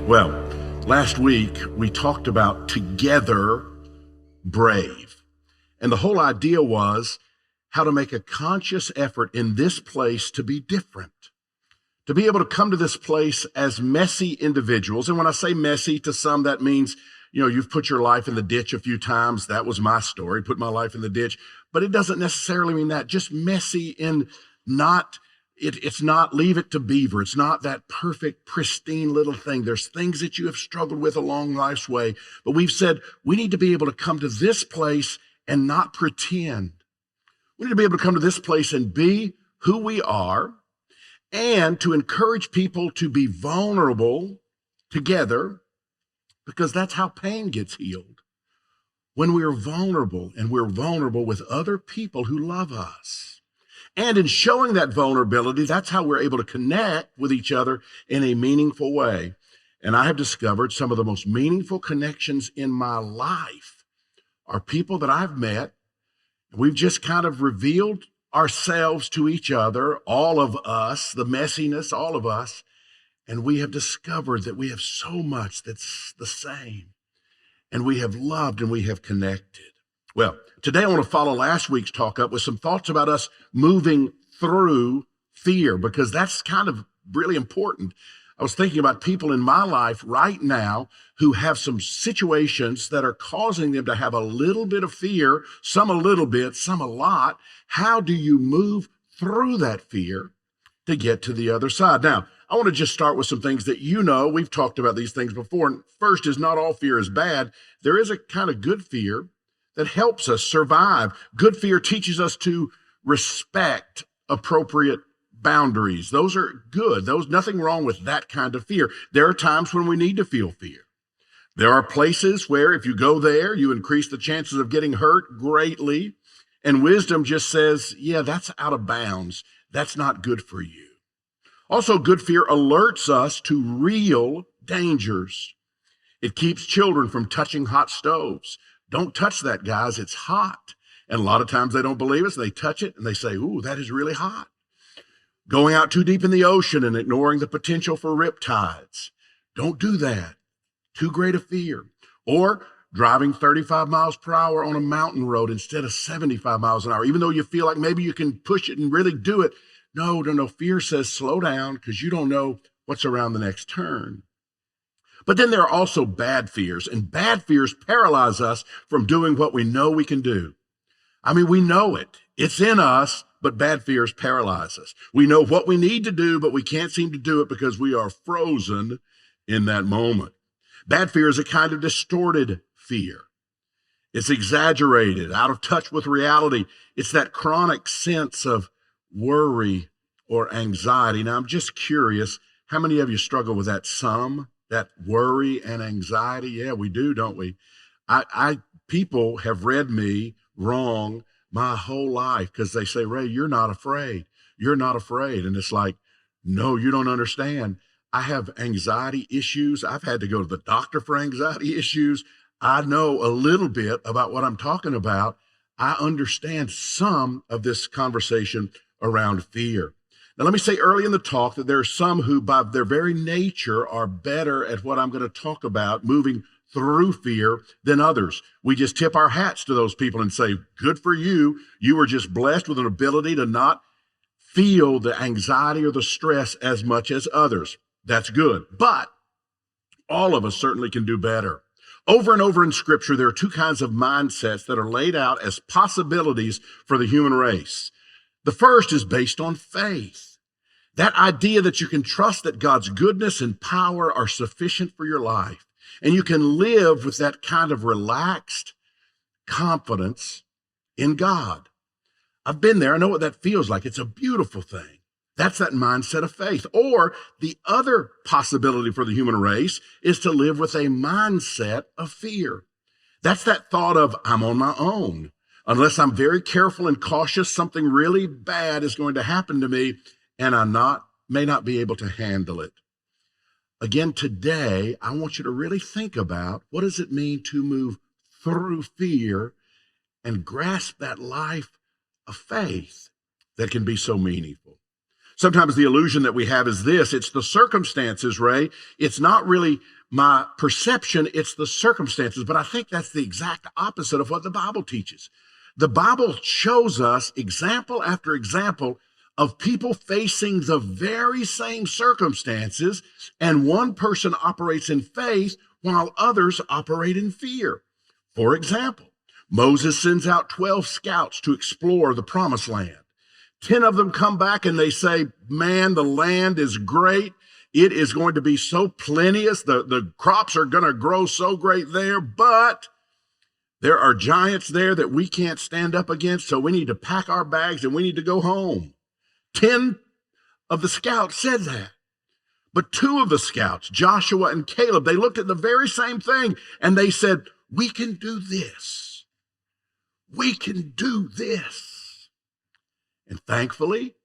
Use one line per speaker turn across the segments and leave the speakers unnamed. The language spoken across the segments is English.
Well, last week we talked about Together Brave. And the whole idea was how to make a conscious effort in this place to be different, to be able to come to this place as messy individuals. And when I say messy, to some that means, you've put your life in the ditch a few times. That was my story, put my life in the ditch. But it doesn't necessarily mean that. Just messy in it's not leave it to beaver. It's not that perfect, pristine little thing. There's things that you have struggled with along life's way. But we've said we need to be able to come to this place and not pretend. We need to be able to come to this place and be who we are, and to encourage people to be vulnerable together, because that's how pain gets healed. When we're vulnerable, and we're vulnerable with other people who love us. And in showing that vulnerability, that's how we're able to connect with each other in a meaningful way. And I have discovered some of the most meaningful connections in my life are people that I've met. We've just kind of revealed ourselves to each other, all of us, the messiness, all of us. And we have discovered that we have so much that's the same. And we have loved and we have connected. Well, today I want to follow last week's talk up with some thoughts about us moving through fear, because that's kind of really important. I was thinking about people in my life right now who have some situations that are causing them to have a little bit of fear, some a little bit, some a lot. How do you move through that fear to get to the other side? Now, I want to just start with some things that we've talked about these things before. And first is, not all fear is bad. There is a kind of good fear that helps us survive. Good fear teaches us to respect appropriate boundaries. Those are good. Nothing wrong with that kind of fear. There are times when we need to feel fear. There are places where if you go there, you increase the chances of getting hurt greatly. And wisdom just says, yeah, that's out of bounds. That's not good for you. Also, good fear alerts us to real dangers. It keeps children from touching hot stoves. Don't touch that, guys. It's hot. And a lot of times they don't believe us. They touch it and they say, ooh, that is really hot. Going out too deep in the ocean and ignoring the potential for riptides. Don't do that. Too great a fear. Or driving 35 miles per hour on a mountain road instead of 75 miles an hour, even though you feel like maybe you can push it and really do it. No. Fear says slow down, because you don't know what's around the next turn. But then there are also bad fears, and bad fears paralyze us from doing what we know we can do. I mean, we know it. It's in us, but bad fears paralyze us. We know what we need to do, but we can't seem to do it because we are frozen in that moment. Bad fear is a kind of distorted fear. It's exaggerated, out of touch with reality. It's that chronic sense of worry or anxiety. Now, I'm just curious, how many of you struggle with that? That worry and anxiety? Yeah, we do, don't we? People have read me wrong my whole life because they say, Ray, you're not afraid. You're not afraid. And it's like, no, you don't understand. I have anxiety issues. I've had to go to the doctor for anxiety issues. I know a little bit about what I'm talking about. I understand some of this conversation around fear. Now, let me say early in the talk that there are some who, by their very nature, are better at what I'm going to talk about, moving through fear, than others. We just tip our hats to those people and say, good for you. You were just blessed with an ability to not feel the anxiety or the stress as much as others. That's good. But all of us certainly can do better. Over and over in Scripture, there are two kinds of mindsets that are laid out as possibilities for the human race. The first is based on faith. That idea that you can trust that God's goodness and power are sufficient for your life. And you can live with that kind of relaxed confidence in God. I've been there. I know what that feels like. It's a beautiful thing. That's that mindset of faith. Or the other possibility for the human race is to live with a mindset of fear. That's that thought of, I'm on my own. Unless I'm very careful and cautious, something really bad is going to happen to me, and I may not be able to handle it. Again, today, I want you to really think about, what does it mean to move through fear and grasp that life of faith that can be so meaningful? Sometimes the illusion that we have is this: it's the circumstances, Ray. It's not really my perception, it's the circumstances. But I think that's the exact opposite of what the Bible teaches. The Bible shows us example after example of people facing the very same circumstances, and one person operates in faith while others operate in fear. For example, Moses sends out 12 scouts to explore the promised land. 10 of them come back and they say, man, the land is great. It is going to be so plenteous. The crops are going to grow so great there, but there are giants there that we can't stand up against, so we need to pack our bags and we need to go home. 10 of the scouts said that. But 2 of the scouts, Joshua and Caleb, they looked at the very same thing and they said, we can do this. We can do this. And thankfully,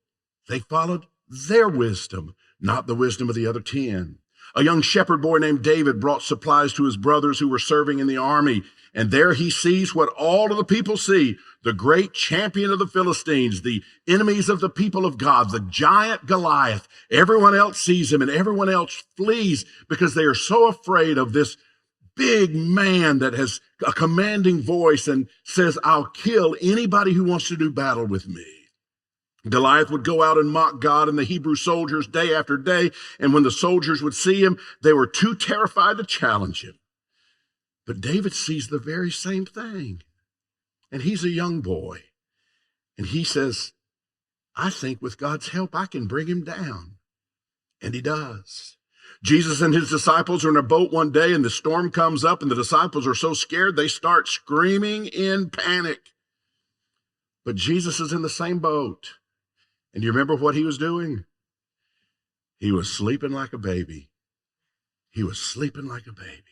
they followed their wisdom, not the wisdom of the other 10. A young shepherd boy named David brought supplies to his brothers who were serving in the army. And there he sees what all of the people see, the great champion of the Philistines, the enemies of the people of God, the giant Goliath. Everyone else sees him and everyone else flees because they are so afraid of this big man that has a commanding voice and says, I'll kill anybody who wants to do battle with me. Goliath would go out and mock God and the Hebrew soldiers day after day. And when the soldiers would see him, they were too terrified to challenge him. But David sees the very same thing. And he's a young boy. And he says, I think with God's help, I can bring him down. And he does. Jesus and his disciples are in a boat one day and the storm comes up and the disciples are so scared they start screaming in panic. But Jesus is in the same boat. And you remember what he was doing? He was sleeping like a baby. He was sleeping like a baby.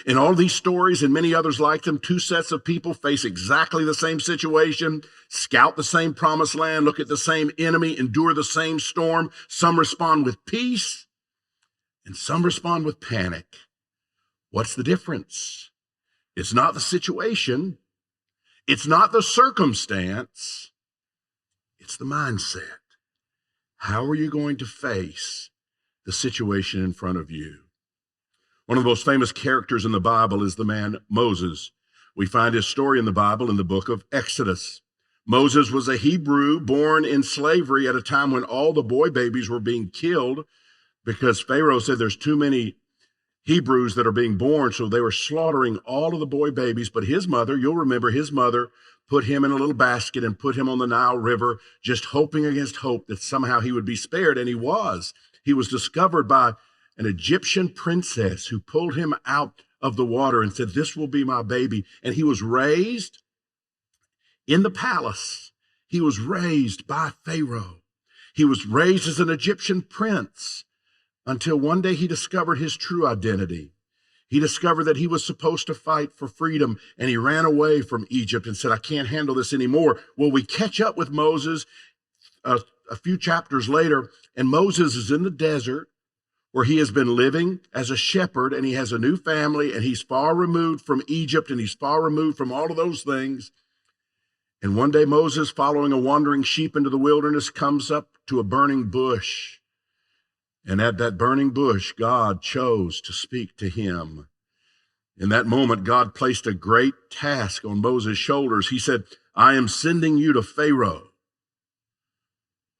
In all these stories and many others like them, 2 sets of people face exactly the same situation, scout the same promised land, look at the same enemy, endure the same storm. Some respond with peace and some respond with panic. What's the difference? It's not the situation. It's not the circumstance. It's the mindset. How are you going to face the situation in front of you? One of the most famous characters in the Bible is the man Moses. We find his story in the Bible in the book of Exodus. Moses was a Hebrew born in slavery at a time when all the boy babies were being killed because Pharaoh said there's too many Hebrews that are being born, so they were slaughtering all of the boy babies. But his mother, you'll remember his mother, put him in a little basket and put him on the Nile River, just hoping against hope that somehow he would be spared. And he was. He was discovered by an Egyptian princess who pulled him out of the water and said, this will be my baby. And he was raised in the palace. He was raised by Pharaoh. He was raised as an Egyptian prince until one day he discovered his true identity. He discovered that he was supposed to fight for freedom, and he ran away from Egypt and said, I can't handle this anymore. Well, we catch up with Moses a few chapters later, and Moses is in the desert where he has been living as a shepherd, and he has a new family, and he's far removed from Egypt, and he's far removed from all of those things. And one day Moses, following a wandering sheep into the wilderness, comes up to a burning bush. And at that burning bush, God chose to speak to him. In that moment, God placed a great task on Moses' shoulders. He said, I am sending you to Pharaoh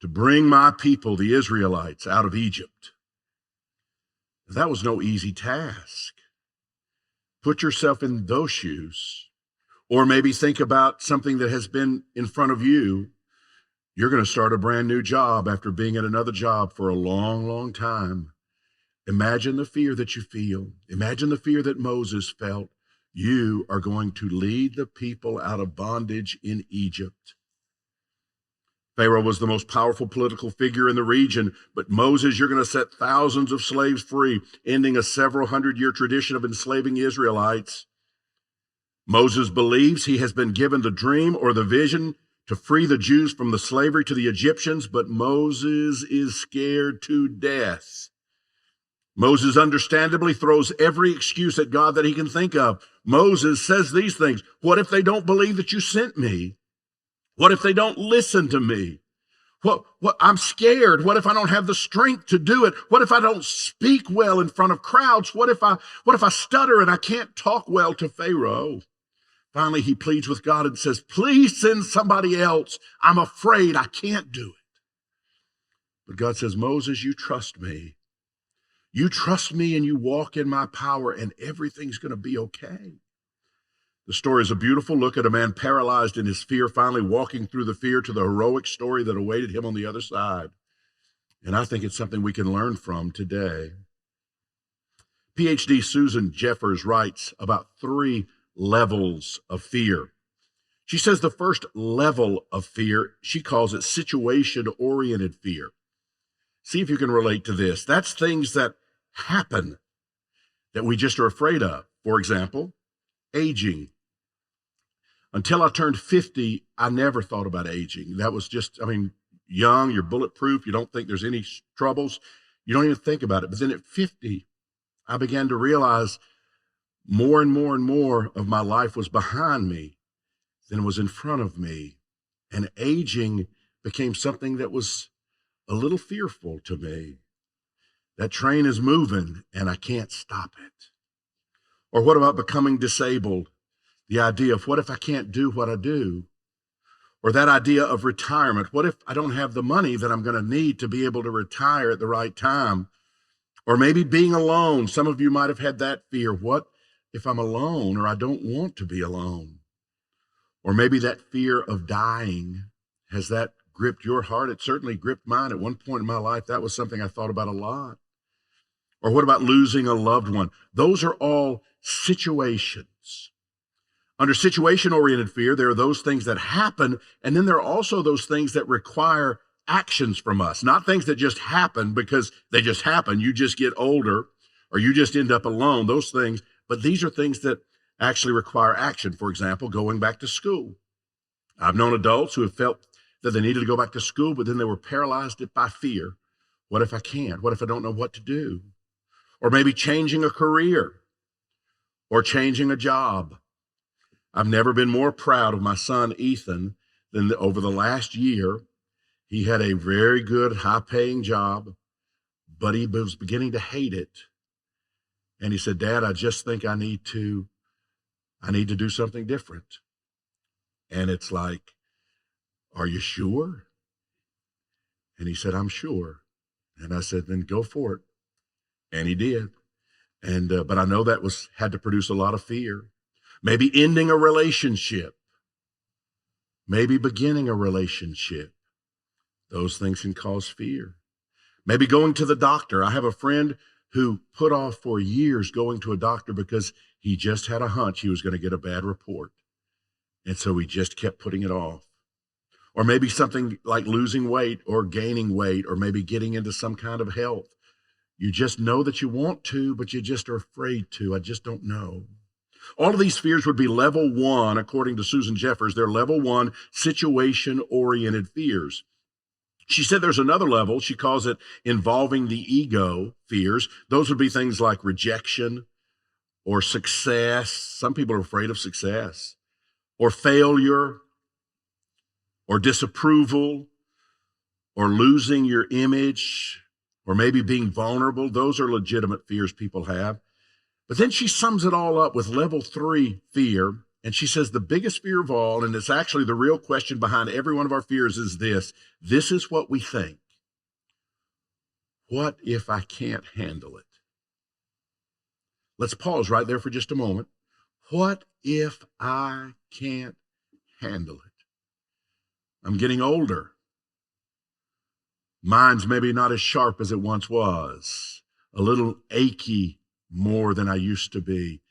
to bring my people, the Israelites, out of Egypt. That was no easy task. Put yourself in those shoes. Or maybe think about something that has been in front of you. You're going to start a brand new job after being at another job for a long, long time. Imagine the fear that you feel. Imagine the fear that Moses felt. You are going to lead the people out of bondage in Egypt. Pharaoh was the most powerful political figure in the region, but Moses, you're going to set thousands of slaves free, ending a several hundred-year tradition of enslaving Israelites. Moses believes he has been given the dream or the vision to free the Jews from the slavery to the Egyptians, but Moses is scared to death. Moses understandably throws every excuse at God that he can think of. Moses says these things. What if they don't believe that you sent me? What if they don't listen to me? What I'm scared. What if I don't have the strength to do it? What if I don't speak well in front of crowds? What if I stutter and I can't talk well to Pharaoh? Finally, he pleads with God and says, please send somebody else. I'm afraid I can't do it. But God says, Moses, you trust me. You trust me and you walk in my power and everything's going to be okay. The story is a beautiful look at a man paralyzed in his fear, finally walking through the fear to the heroic story that awaited him on the other side. And I think it's something we can learn from today. PhD Susan Jeffers writes about 3 levels of fear. She says the first level of fear, she calls it situation-oriented fear. See if you can relate to this. That's things that happen that we just are afraid of. For example, aging. Until I turned 50, I never thought about aging. That was just, young, you're bulletproof, you don't think there's any troubles, you don't even think about it. But then at 50, I began to realize more and more and more of my life was behind me than was in front of me. And aging became something that was a little fearful to me. That train is moving and I can't stop it. Or what about becoming disabled? The idea of what if I can't do what I do? Or that idea of retirement. What if I don't have the money that I'm going to need to be able to retire at the right time? Or maybe being alone. Some of you might have had that fear. What if I'm alone or I don't want to be alone? Or maybe that fear of dying. Has that gripped your heart? It certainly gripped mine. At one point in my life, that was something I thought about a lot. Or what about losing a loved one? Those are all situations. Under situation-oriented fear, there are those things that happen, and then there are also those things that require actions from us, not things that just happen because they just happen. You just get older or you just end up alone, those things. But these are things that actually require action. For example, going back to school. I've known adults who have felt that they needed to go back to school, but then they were paralyzed by fear. What if I can't? What if I don't know what to do? Or maybe changing a career or changing a job. I've never been more proud of my son, Ethan, than over the last year. He had a very good, high-paying job, but he was beginning to hate it. And he said, Dad, I just think I need to do something different. And it's like, are you sure? And he said, I'm sure. And I said, then go for it. And he did. And but I know that had to produce a lot of fear. Maybe ending a relationship. Maybe beginning a relationship. Those things can cause fear. Maybe going to the doctor. I have a friend who put off for years going to a doctor because he just had a hunch he was going to get a bad report. And so he just kept putting it off. Or maybe something like losing weight or gaining weight, or maybe getting into some kind of health. You just know that you want to, but you just are afraid to. I just don't know. All of these fears would be level 1, according to Susan Jeffers. They're level 1 situation-oriented fears. She said there's another level. She calls it involving the ego fears. Those would be things like rejection or success. Some people are afraid of success. Or failure or disapproval or losing your image or maybe being vulnerable. Those are legitimate fears people have. But then she sums it all up with level 3 fear. And she says the biggest fear of all, and it's actually the real question behind every one of our fears, is this. This is what we think. What if I can't handle it? Let's pause right there for just a moment. What if I can't handle it? I'm getting older. Mind's maybe not as sharp as it once was. A little achy more than I used to be.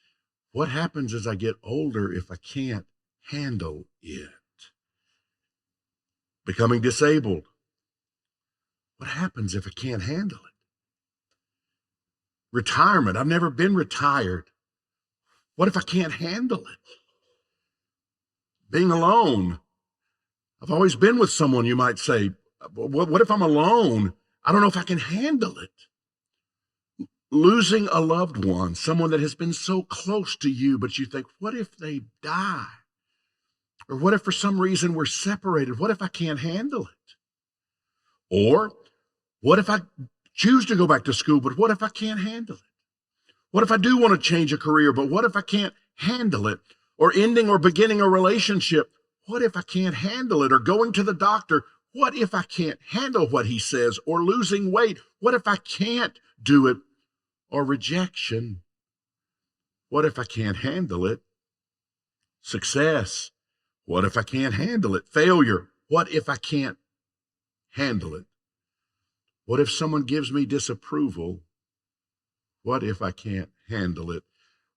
What happens as I get older if I can't handle it? Becoming disabled. What happens if I can't handle it? Retirement. I've never been retired. What if I can't handle it? Being alone. I've always been with someone, you might say. What if I'm alone? I don't know if I can handle it. Losing a loved one, someone that has been so close to you, but you think, what if they die? Or what if for some reason we're separated? What if I can't handle it? Or what if I choose to go back to school, but what if I can't handle it? What if I do want to change a career, but what if I can't handle it? Or ending or beginning a relationship, what if I can't handle it? Or going to the doctor, what if I can't handle what he says? Or losing weight, what if I can't do it? Or rejection, what if I can't handle it? Success, what if I can't handle it? Failure, what if I can't handle it? What if someone gives me disapproval? What if I can't handle it?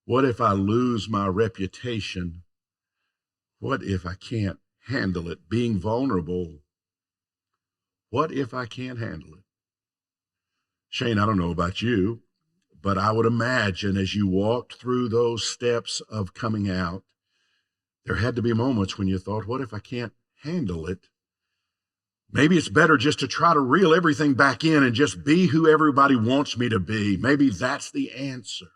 What if I lose my reputation? What if I can't handle it? Being vulnerable, what if I can't handle it? Shane, I don't know about you, but I would imagine as you walked through those steps of coming out, there had to be moments when you thought, what if I can't handle it? Maybe it's better just to try to reel everything back in and just be who everybody wants me to be. Maybe that's the answer.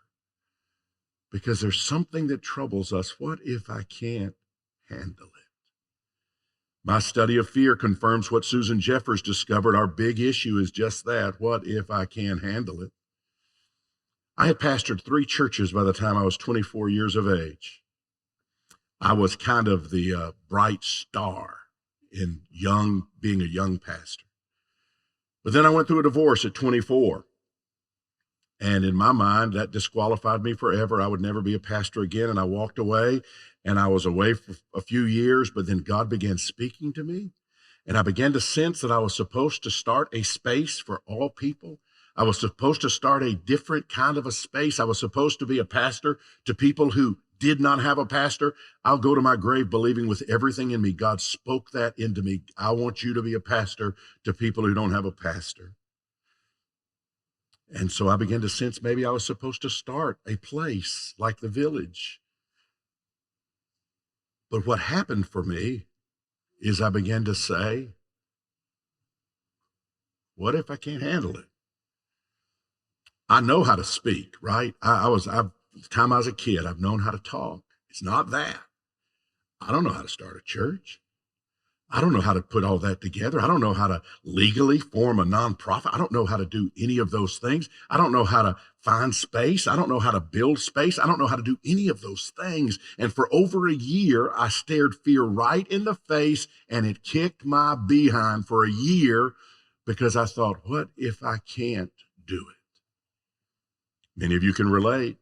Because there's something that troubles us. What if I can't handle it? My study of fear confirms what Susan Jeffers discovered. Our big issue is just that. What if I can't handle it? I had pastored 3 churches by the time I was 24 years of age. I was kind of the bright star in being a young pastor. But then I went through a divorce at 24. And in my mind, that disqualified me forever. I would never be a pastor again. And I walked away, and I was away for a few years, but then God began speaking to me. And I began to sense that I was supposed to start a space for all people. I was supposed to start a different kind of a space. I was supposed to be a pastor to people who did not have a pastor. I'll go to my grave believing with everything in me, God spoke that into me. I want you to be a pastor to people who don't have a pastor. And so I began to sense maybe I was supposed to start a place like the Village. But what happened for me is I began to say, what if I can't handle it? I know how to speak, right? The time I was a kid, I've known how to talk. It's not that. I don't know how to start a church. I don't know how to put all that together. I don't know how to legally form a nonprofit. I don't know how to do any of those things. I don't know how to find space. I don't know how to build space. I don't know how to do any of those things. And for over a year, I stared fear right in the face, and it kicked my behind for a year because I thought, what if I can't do it? Many of you can relate.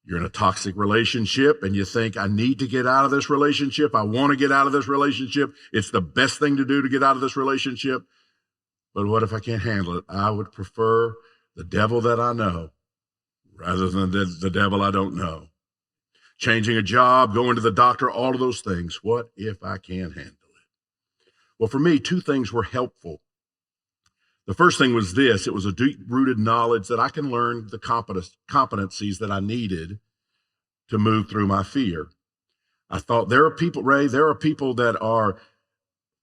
You're in a toxic relationship and you think, I need to get out of this relationship. I want to get out of this relationship. It's the best thing to do to get out of this relationship. But what if I can't handle it? I would prefer the devil that I know rather than the devil I don't know. Changing a job, going to the doctor, all of those things. What if I can't handle it? Well, for me, 2 things were helpful. The first thing was this. It was a deep-rooted knowledge that I can learn the competencies that I needed to move through my fear. I thought there are people, Ray, that are,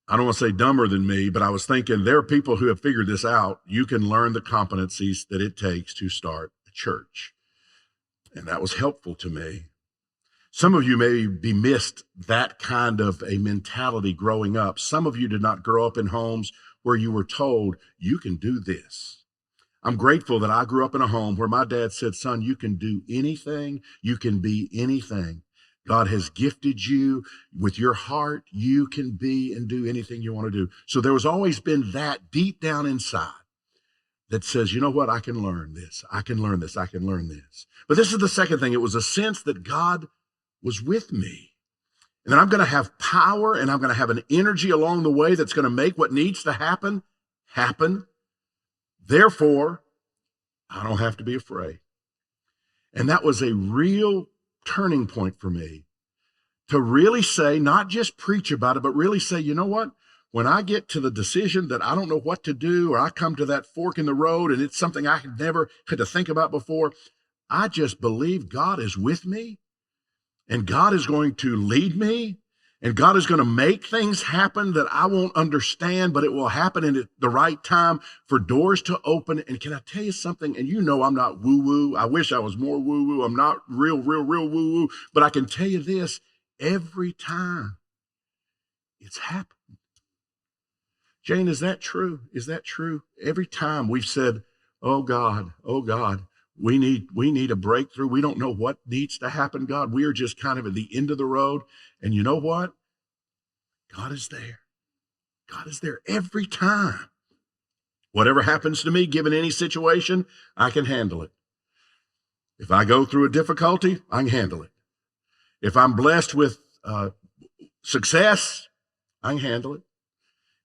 I don't want to say dumber than me, but I was thinking there are people who have figured this out. You can learn the competencies that it takes to start a church. And that was helpful to me. Some of you maybe missed that kind of a mentality growing up. Some of you did not grow up in homes where you were told, you can do this. I'm grateful that I grew up in a home where my dad said, son, you can do anything. You can be anything. God has gifted you with your heart. You can be and do anything you want to do. So there was always been that deep down inside that says, you know what? I can learn this. I can learn this. I can learn this. But this is the second thing. It was a sense that God was with me. And then I'm going to have power and I'm going to have an energy along the way that's going to make what needs to happen, happen. Therefore, I don't have to be afraid. And that was a real turning point for me to really say, not just preach about it, but really say, you know what? When I get to the decision that I don't know what to do, or I come to that fork in the road and it's something I had never had to think about before, I just believe God is with me. And God is going to lead me, and God is going to make things happen that I won't understand, but it will happen in the right time for doors to open. And can I tell you something? And you know I'm not woo-woo. I wish I was more woo-woo. I'm not real woo-woo. But I can tell you this, every time it's happened. Jane, is that true? Is that true? Every time we've said, oh God, we need a breakthrough. We don't know what needs to happen, God. We are just kind of at the end of the road. And you know what? God is there. God is there every time. Whatever happens to me, given any situation, I can handle it. If I go through a difficulty, I can handle it. If I'm blessed with success, I can handle it.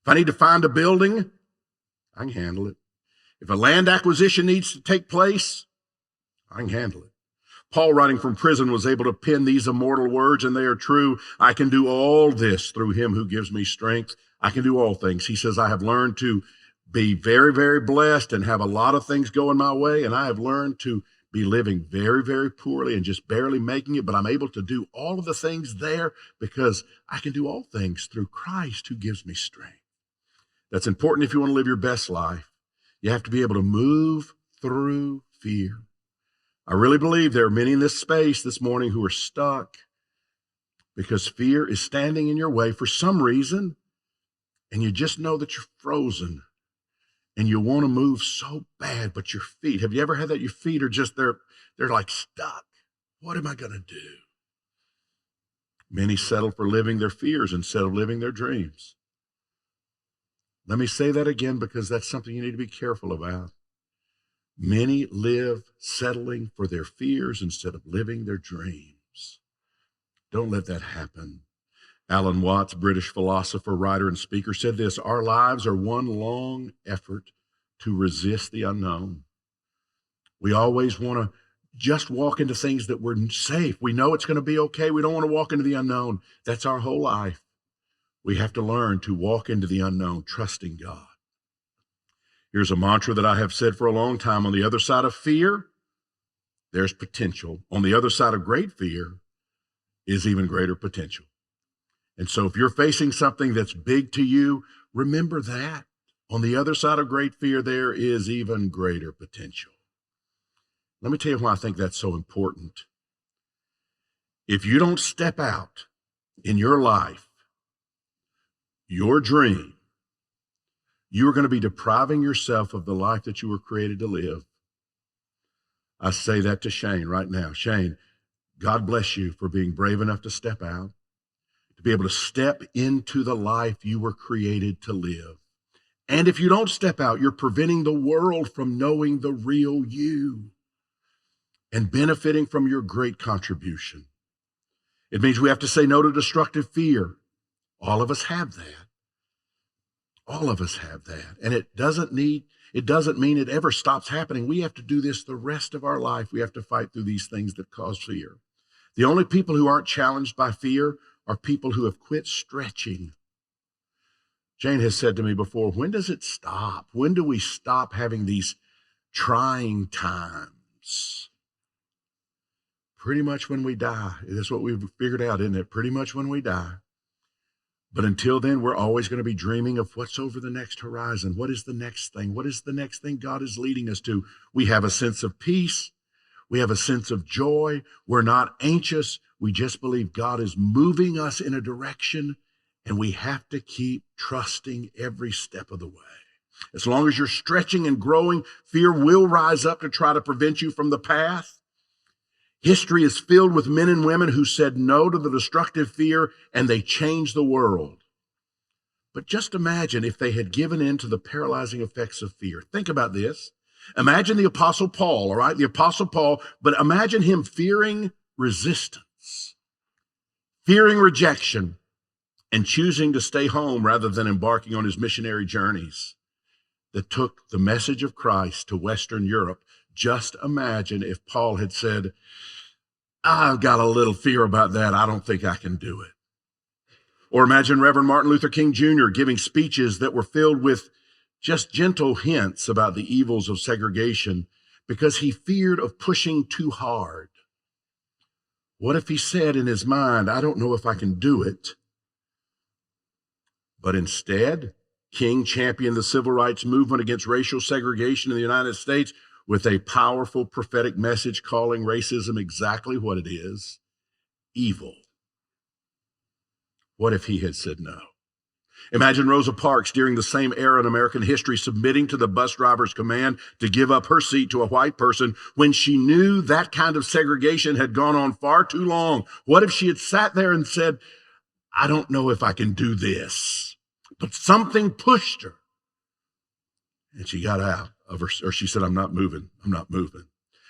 If I need to find a building, I can handle it. If a land acquisition needs to take place, I can handle it. Paul, writing from prison, was able to pen these immortal words, and they are true. I can do all this through him who gives me strength. I can do all things. He says, I have learned to be very, very blessed and have a lot of things going my way, and I have learned to be living very, very poorly and just barely making it, but I'm able to do all of the things there because I can do all things through Christ who gives me strength. That's important if you want to live your best life. You have to be able to move through fear. I really believe there are many in this space this morning who are stuck because fear is standing in your way for some reason, and you just know that you're frozen. And you want to move so bad, but your feet, have you ever had that? Your feet are just, they're like stuck. What am I going to do? Many settle for living their fears instead of living their dreams. Let me say that again because that's something you need to be careful about. Many live settling for their fears instead of living their dreams. Don't let that happen. Alan Watts, British philosopher, writer, and speaker, said this: our lives are one long effort to resist the unknown. We always want to just walk into things that we're safe. We know it's going to be okay. We don't want to walk into the unknown. That's our whole life. We have to learn to walk into the unknown, trusting God. Here's a mantra that I have said for a long time. On the other side of fear, there's potential. On the other side of great fear is even greater potential. And so if you're facing something that's big to you, remember that. On the other side of great fear, there is even greater potential. Let me tell you why I think that's so important. If you don't step out in your life, your dream, you are going to be depriving yourself of the life that you were created to live. I say that to Shane right now. Shane, God bless you for being brave enough to step out, to be able to step into the life you were created to live. And if you don't step out, you're preventing the world from knowing the real you and benefiting from your great contribution. It means we have to say no to destructive fear. All of us have that. All of us have that. And it doesn't mean it ever stops happening. We have to do this the rest of our life. We have to fight through these things that cause fear. The only people who aren't challenged by fear are people who have quit stretching. Jane has said to me before, when does it stop? When do we stop having these trying times? Pretty much when we die. That's what we've figured out, isn't it? Pretty much when we die. But until then, we're always going to be dreaming of what's over the next horizon. What is the next thing? What is the next thing God is leading us to? We have a sense of peace. We have a sense of joy. We're not anxious. We just believe God is moving us in a direction, and we have to keep trusting every step of the way. As long as you're stretching and growing, fear will rise up to try to prevent you from the path. History is filled with men and women who said no to the destructive fear, and they changed the world. But just imagine if they had given in to the paralyzing effects of fear. Think about this. Imagine the Apostle Paul, all right? The Apostle Paul, but imagine him fearing resistance, fearing rejection, and choosing to stay home rather than embarking on his missionary journeys that took the message of Christ to Western Europe. Just imagine if Paul had said, I've got a little fear about that. I don't think I can do it. Or imagine Reverend Martin Luther King Jr. giving speeches that were filled with just gentle hints about the evils of segregation because he feared of pushing too hard. What if he said in his mind, I don't know if I can do it. But instead, King championed the civil rights movement against racial segregation in the United States with a powerful prophetic message calling racism exactly what it is, evil. What if he had said no? Imagine Rosa Parks during the same era in American history submitting to the bus driver's command to give up her seat to a white person when she knew that kind of segregation had gone on far too long. What if she had sat there and said, I don't know if I can do this, but something pushed her. And she got out of her, or she said, I'm not moving. I'm not moving.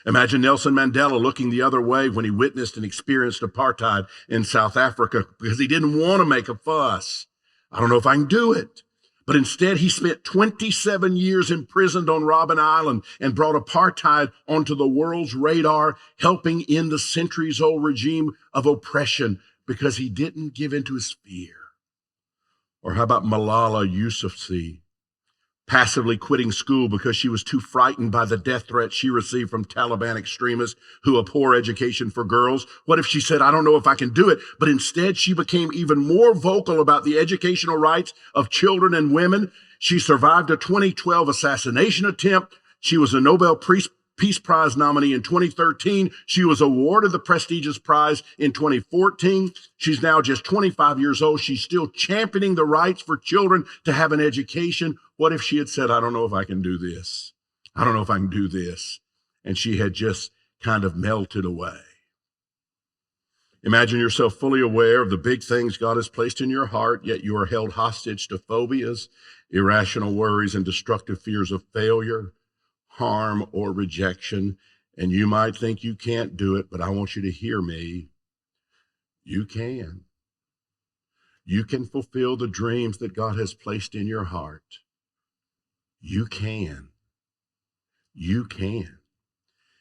Imagine Nelson Mandela looking the other way when he witnessed and experienced apartheid in South Africa because he didn't want to make a fuss. I don't know if I can do it. But instead, he spent 27 years imprisoned on Robben Island and brought apartheid onto the world's radar, helping end the centuries-old regime of oppression because he didn't give in to his fear. Or how about Malala Yousafzai, passively quitting school because she was too frightened by the death threats she received from Taliban extremists who abhor education for girls? What if she said, I don't know if I can do it, but instead she became even more vocal about the educational rights of children and women? She survived a 2012 assassination attempt. She was a Nobel Peace Prize nominee in 2013. She was awarded the prestigious prize in 2014. She's now just 25 years old. She's still championing the rights for children to have an education. What if she had said, I don't know if I can do this. I don't know if I can do this. And she had just kind of melted away. Imagine yourself fully aware of the big things God has placed in your heart, yet you are held hostage to phobias, irrational worries, and destructive fears of failure, harm, or rejection. And you might think you can't do it, but I want you to hear me. You can. You can fulfill the dreams that God has placed in your heart. You can. You can.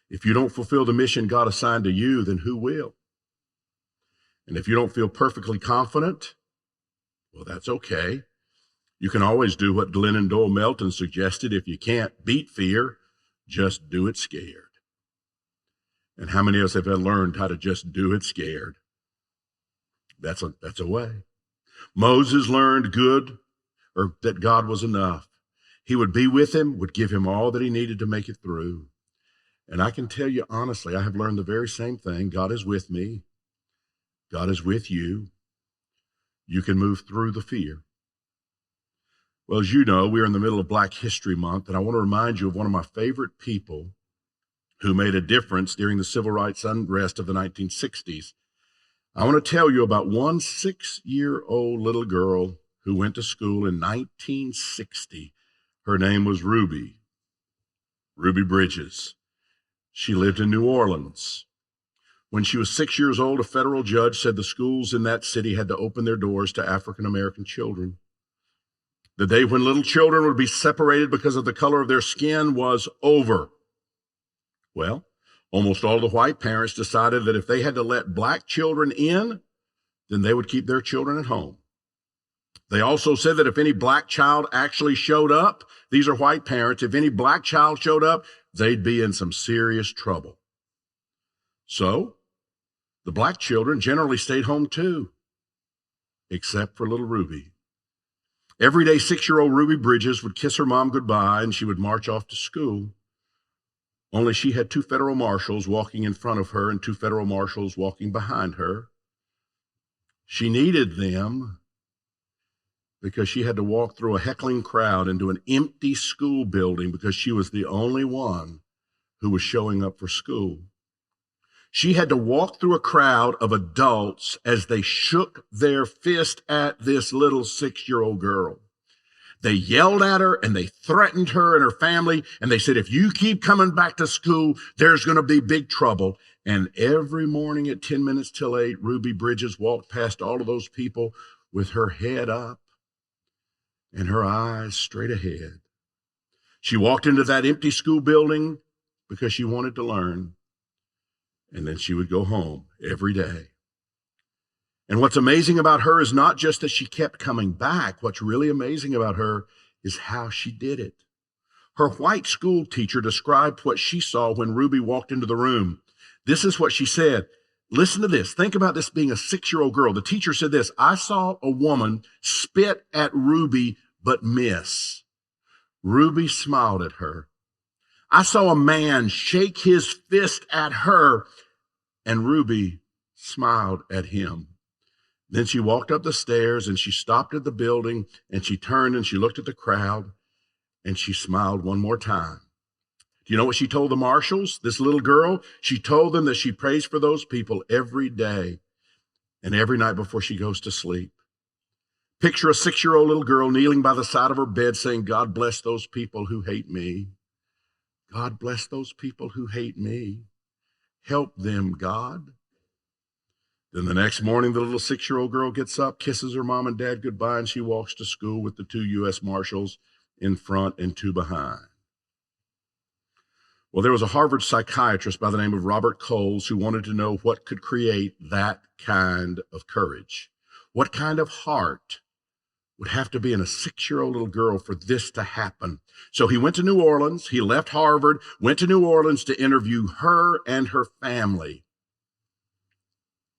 If you don't fulfill the mission God assigned to you, then who will? And if you don't feel perfectly confident, well, that's okay. You can always do what Glennon Doyle Melton suggested. If you can't beat fear, just do it scared. And how many of us have learned how to just do it scared? That's a way. Moses learned that God was enough. He would be with him, would give him all that he needed to make it through. And I can tell you honestly, I have learned the very same thing. God is with me. God is with you. You can move through the fear. Well, as you know, we're in the middle of Black History Month, and I want to remind you of one of my favorite people who made a difference during the civil rights unrest of the 1960s. I want to tell you about one 6-year-old little girl who went to school in 1960. Her name was Ruby Bridges. She lived in New Orleans. When she was 6 years old, a federal judge said the schools in that city had to open their doors to African-American children. The day when little children would be separated because of the color of their skin was over. Well, almost all the white parents decided that if they had to let Black children in, then they would keep their children at home. They also said that if any Black child actually showed up, these are white parents, if any Black child showed up, they'd be in some serious trouble. So, the Black children generally stayed home too, except for little Ruby. Every day, 6-year-old Ruby Bridges would kiss her mom goodbye and she would march off to school. Only she had 2 federal marshals walking in front of her and 2 federal marshals walking behind her. She needed them because she had to walk through a heckling crowd into an empty school building because she was the only one who was showing up for school. She had to walk through a crowd of adults as they shook their fist at this little 6-year-old girl. They yelled at her and they threatened her and her family. And they said, if you keep coming back to school, there's going to be big trouble. And every morning at 10 minutes till 8, Ruby Bridges walked past all of those people with her head up and her eyes straight ahead. She walked into that empty school building because she wanted to learn. And then she would go home every day. And what's amazing about her is not just that she kept coming back. What's really amazing about her is how she did it. Her white school teacher described what she saw when Ruby walked into the room. This is what she said. Listen to this. Think about this being a 6-year-old girl. The teacher said this, I saw a woman spit at Ruby but miss. Ruby smiled at her. I saw a man shake his fist at her, and Ruby smiled at him. Then she walked up the stairs and she stopped at the building and she turned and she looked at the crowd and she smiled one more time. Do you know what she told the marshals? This little girl, she told them that she prays for those people every day and every night before she goes to sleep. Picture a 6-year-old little girl kneeling by the side of her bed saying, God bless those people who hate me. God bless those people who hate me. Help them, God. Then the next morning, the little 6-year-old girl gets up, kisses her mom and dad goodbye, and she walks to school with the 2 U.S. Marshals in front and 2 behind. Well, there was a Harvard psychiatrist by the name of Robert Coles who wanted to know what could create that kind of courage. What kind of heart would have to be in a 6-year-old little girl for this to happen? So he went to New Orleans. He left Harvard, went to New Orleans to interview her and her family.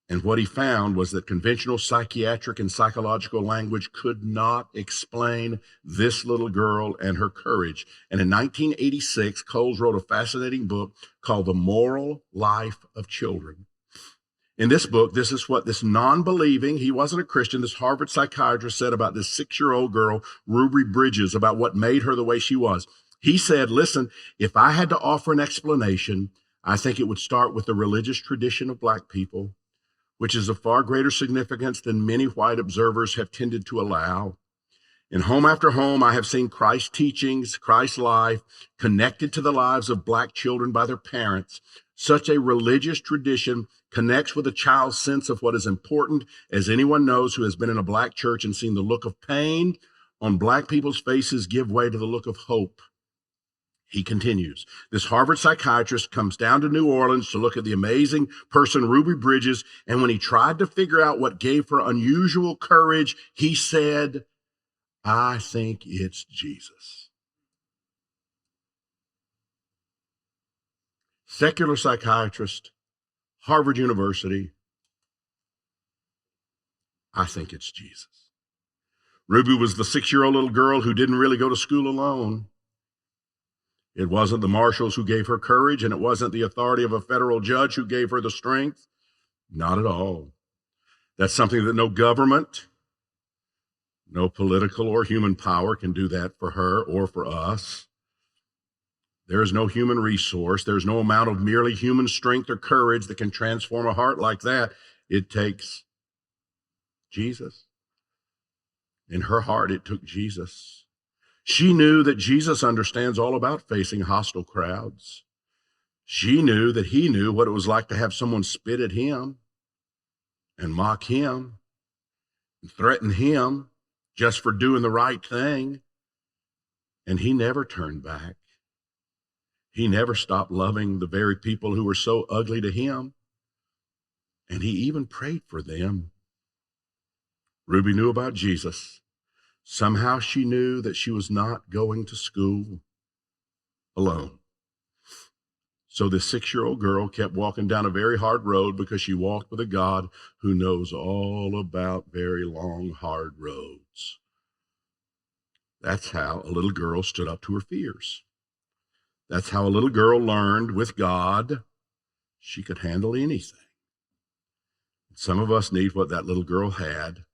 And what he found was that conventional psychiatric and psychological language could not explain this little girl and her courage. And in 1986, Coles wrote a fascinating book called The Moral Life of Children. In this book, this is what this non-believing, he wasn't a Christian, this Harvard psychiatrist said about this 6-year-old girl, Ruby Bridges, about what made her the way she was. He said, listen, if I had to offer an explanation, I think it would start with the religious tradition of Black people, which is of far greater significance than many white observers have tended to allow. In home after home, I have seen Christ's teachings, Christ's life, connected to the lives of Black children by their parents. Such a religious tradition connects with a child's sense of what is important, as anyone knows who has been in a Black church and seen the look of pain on Black people's faces give way to the look of hope. He continues, this Harvard psychiatrist comes down to New Orleans to look at the amazing person, Ruby Bridges, and when he tried to figure out what gave her unusual courage, he said, I think it's Jesus. Secular psychiatrist, Harvard University, I think it's Jesus. Ruby was the 6-year-old little girl who didn't really go to school alone. It wasn't the marshals who gave her courage, and it wasn't the authority of a federal judge who gave her the strength. Not at all. That's something that no government, no political or human power can do that for her or for us. There is no human resource. There's no amount of merely human strength or courage that can transform a heart like that. It takes Jesus. In her heart, it took Jesus. She knew that Jesus understands all about facing hostile crowds. She knew that he knew what it was like to have someone spit at him and mock him and threaten him just for doing the right thing. And he never turned back. He never stopped loving the very people who were so ugly to him. And he even prayed for them. Ruby knew about Jesus. Somehow she knew that she was not going to school alone. So this 6-year-old girl kept walking down a very hard road because she walked with a God who knows all about very long, hard roads. That's how a little girl stood up to her fears. That's how a little girl learned with God she could handle anything. Some of us need what that little girl had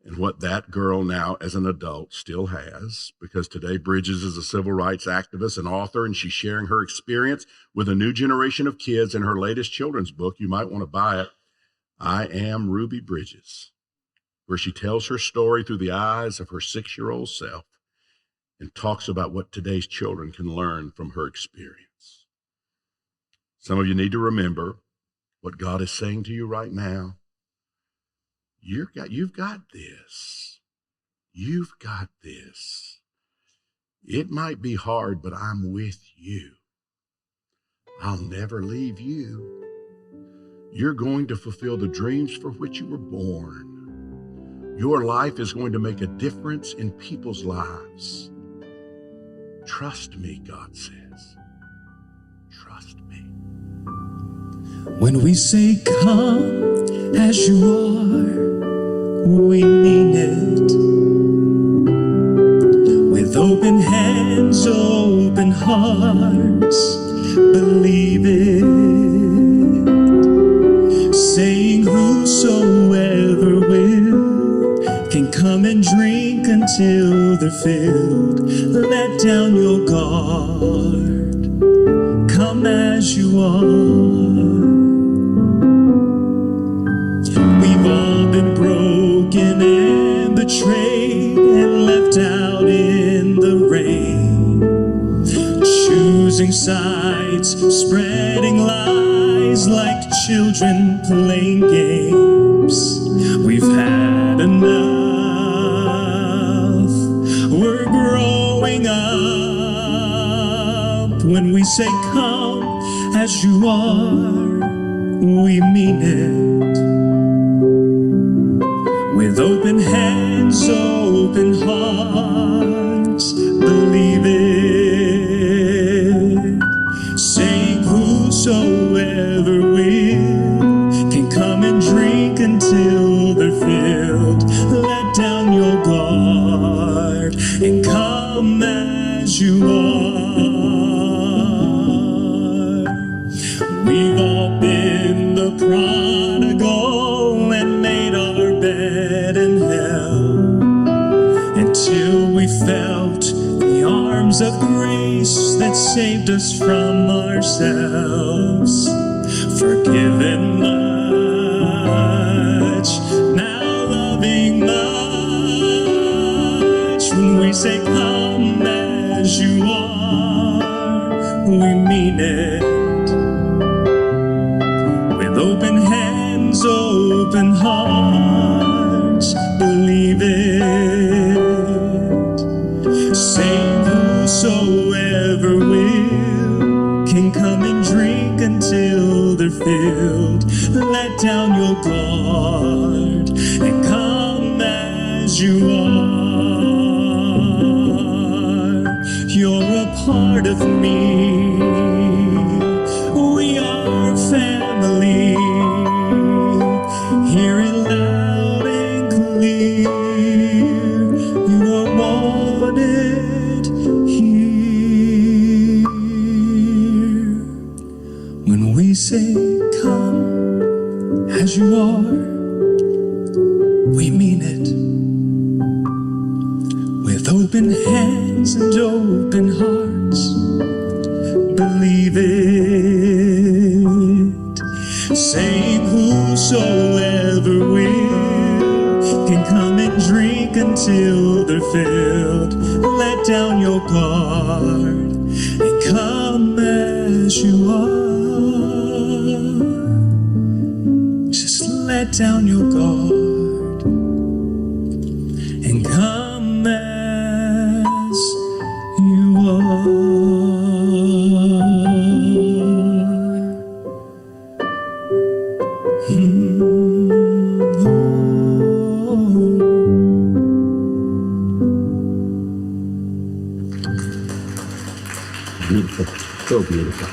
and what that girl now as an adult still has, because today Bridges is a civil rights activist and author, and she's sharing her experience with a new generation of kids in her latest children's book. You might want to buy it, I Am Ruby Bridges, where she tells her story through the eyes of her 6-year-old self and talks about what today's children can learn from her experience. Some of you need to remember what God is saying to you right now. You've got this. You've got this. It might be hard, but I'm with you. I'll never leave you. You're going to fulfill the dreams for which you were born. Your life is going to make a difference in people's lives. Trust me, God says. Trust me.
When we say come as you are, we mean it. With open hands, open hearts, believe it. Saying whosoever and drink until they're filled. Let down your guard. Come as you are. We've all been broken and betrayed and left out in the rain, choosing sides, spreading lies like children playing games. We've had enough. We're growing up. When we say come as you are, we mean it. With open hands, open hearts, believe it. Saying whosoever will can come and drink until they're filled. Let down your guard and come as you are. We've all been the prodigal and made our bed in hell, until we felt the arms of grace that saved us from ourselves. Forgiven much, now loving much. When we say come as you are, we mean it. With open hands, open hearts, believe it. Saying whosoever will can come and drink until they're filled. Let down your guard and come as you are. You're a part of me. We are family. Hear it loud and clear. You are wanted here. When we say come as you are, we mean it. With open hands and open hearts, believe it. Saying whosoever will can come and drink until they're filled. Let down your guard and come as you are. Just let down your guard and come as you are.
Beautiful. So beautiful.